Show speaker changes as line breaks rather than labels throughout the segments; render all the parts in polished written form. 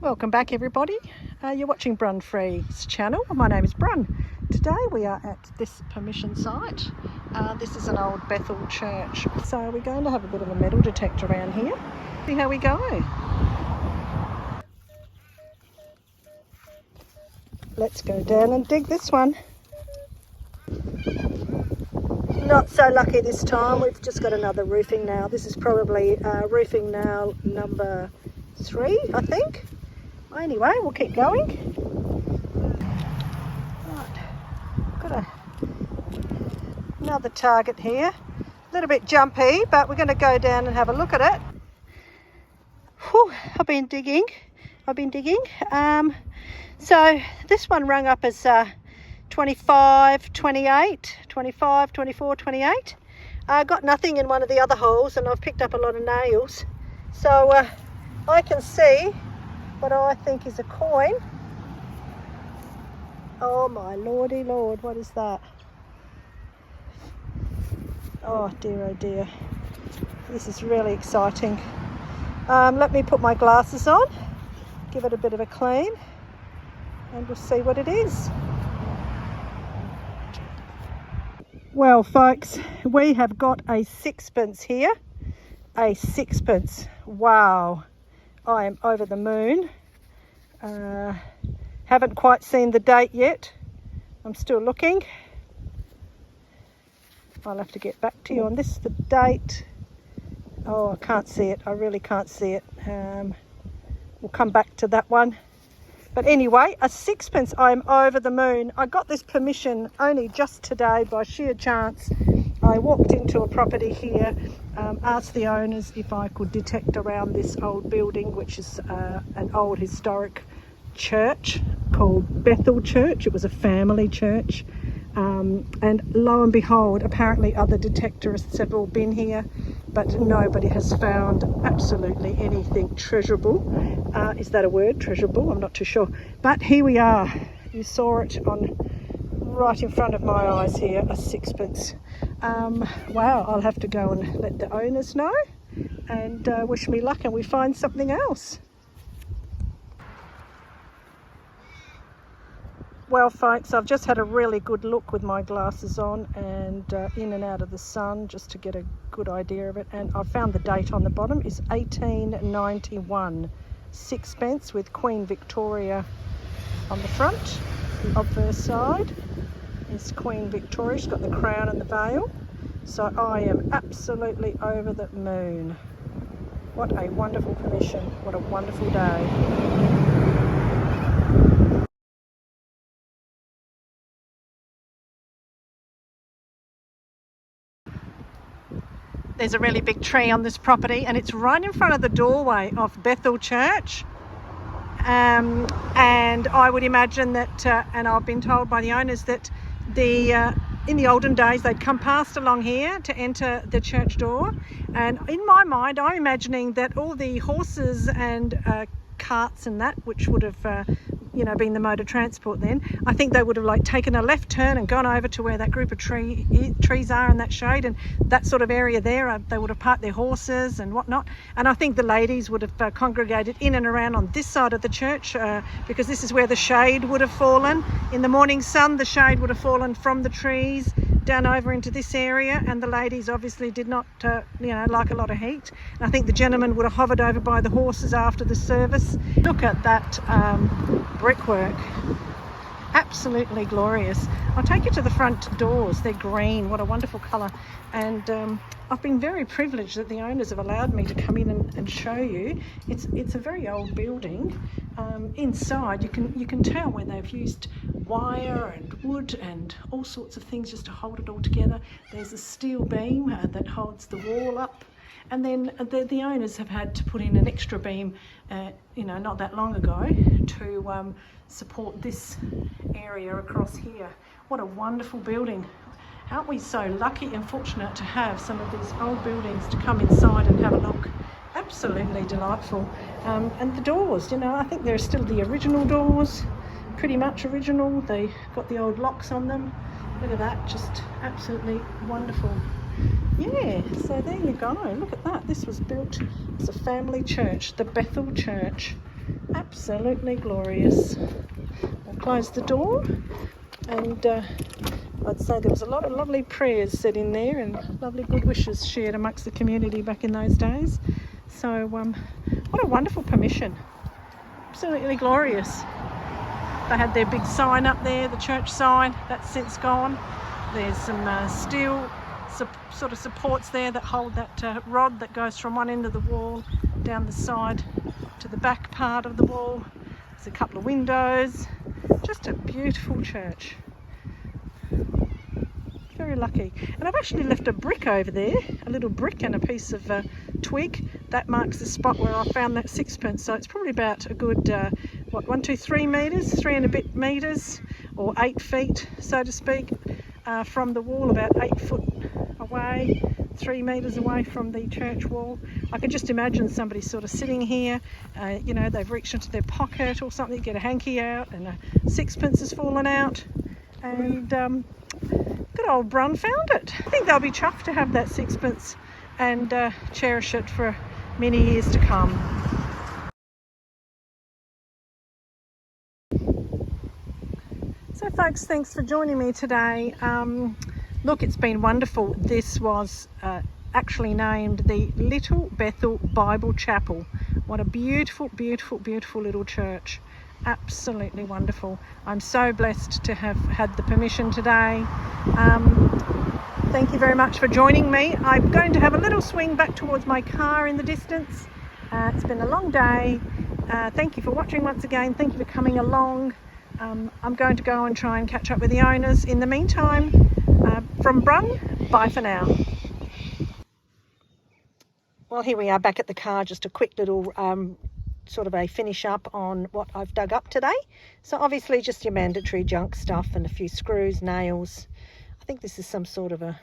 Welcome back everybody. You're watching Brun Free's channel. My name is Brun. Today we are at this permission site. This is an old Bethel church. So we're going to have a bit of a metal detector around here. See how we go. Let's go down and dig this one. Not so lucky this time. We've just got another roofing nail. This is probably roofing nail number 3, I think. Anyway, we'll keep going. Right, got another target here. A little bit jumpy, but we're going to go down and have a look at it. Whew, I've been digging. So this one rung up as 25, 28, 25, 24, 28. I got nothing in one of the other holes, and I've picked up a lot of nails. So I can see what I think is a coin. Oh my lordy lord, what is that? Oh dear, this is really exciting. Let me put my glasses on, give it a bit of a clean, and we'll see what it is. Well folks, we have got a sixpence here. A sixpence. Wow, I am over the moon. Haven't quite seen the date yet. I'm still looking. I'll have to get back to you on this, the date. Oh, I can't see it. I really can't see it. We'll come back to that one. But anyway, a sixpence. I'm over the moon. I got this permission only just today by sheer chance. I walked into a property here, asked the owners if I could detect around this old building, which is an old historic church called Bethel Church. It was a family church. And lo and behold, apparently other detectorists have all been here, but nobody has found absolutely anything treasurable. Is that a word, treasurable? I'm not too sure. But here we are. You saw it on right in front of my eyes here, a sixpence. Wow, I'll have to go and let the owners know and wish me luck and we find something else. Well folks, I've just had a really good look with my glasses on and in and out of the sun just to get a good idea of it, and I found the date on the bottom is 1891. Sixpence with Queen Victoria on the front of her side. Is Queen Victoria. She's got the crown and the veil. So I am absolutely over the moon. What a wonderful permission. What a wonderful day. There's a really big tree on this property and it's right in front of the doorway of Bethel Church. And I would imagine that, and I've been told by the owners that in the olden days they'd come past along here to enter the church door, and in my mind I'm imagining that all the horses and carts and that, which would have been the mode of transport then, I think they would have like taken a left turn and gone over to where that group of trees are in that shade and that sort of area there. They would have parked their horses and whatnot, and I think the ladies would have congregated in and around on this side of the church because this is where the shade would have fallen. In the morning sun, the shade would have fallen from the trees down over into this area, and the ladies obviously did not like a lot of heat, and I think the gentlemen would have hovered over by the horses after the service. Look at that brickwork, absolutely glorious. I'll take you to the front doors. They're green. What a wonderful colour. And I've been very privileged that the owners have allowed me to come in and show you. It's a very old building. Inside you can tell where they've used wire and wood and all sorts of things just to hold it all together. There's a steel beam that holds the wall up, and then the owners have had to put in an extra beam not that long ago to support this area across here. What a wonderful building. Aren't we so lucky and fortunate to have some of these old buildings to come inside and have a look? Absolutely delightful. And the doors, I think they're still the original doors, pretty much original. They got the old locks on them. Look at that, just absolutely wonderful. Yeah, so there you go. Look at that. This was built as a family church, the Bethel Church. Absolutely glorious. I'll close the door, and I'd say there was a lot of lovely prayers said in there and lovely good wishes shared amongst the community back in those days. So what a wonderful permission. Absolutely glorious. They had their big sign up there, the church sign, that's since gone. There's some steel sort of supports there that hold that rod that goes from one end of the wall down the side to the back part of the wall. There's a couple of windows. Just a beautiful church. Very lucky. And I've actually left a brick over there, a little brick and a piece of twig. That marks the spot where I found that sixpence. So it's probably about a good, 3 metres, 3 and a bit metres, or 8 feet, so to speak, from the wall, about 8 foot away, 3 metres away from the church wall. I can just imagine somebody sort of sitting here, they've reached into their pocket or something, get a hanky out, and a sixpence has fallen out, and good old Brun found it. I think they'll be chuffed to have that sixpence and cherish it for many years to come. So folks, thanks for joining me today. Look, it's been wonderful. This was actually named the Little Bethel Bible Chapel. What a beautiful, beautiful, beautiful little church. Absolutely wonderful. I'm so blessed to have had the permission today. Thank you very much for joining me. I'm going to have a little swing back towards my car in the distance. It's been a long day. Thank you for watching once again. Thank you for coming along. I'm going to go and try and catch up with the owners. In the meantime, from Brun, bye for now. Well, here we are back at the car. Just a quick little sort of a finish up on what I've dug up today. So obviously just your mandatory junk stuff and a few screws, nails. I think this is some sort of a,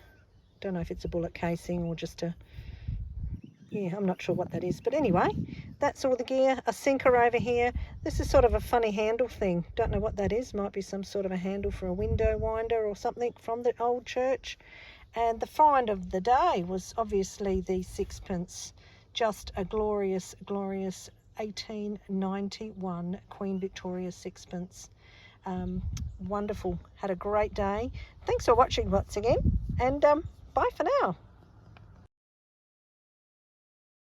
don't know if it's a bullet casing or just a, yeah, I'm not sure what that is. But anyway, that's all the gear. A sinker over here. This is sort of a funny handle thing. Don't know what that is. Might be some sort of a handle for a window winder or something from the old church. And the find of the day was obviously the sixpence. Just a glorious, glorious 1891 Queen Victoria sixpence. Wonderful. Had a great day. Thanks for watching once again, and bye for now.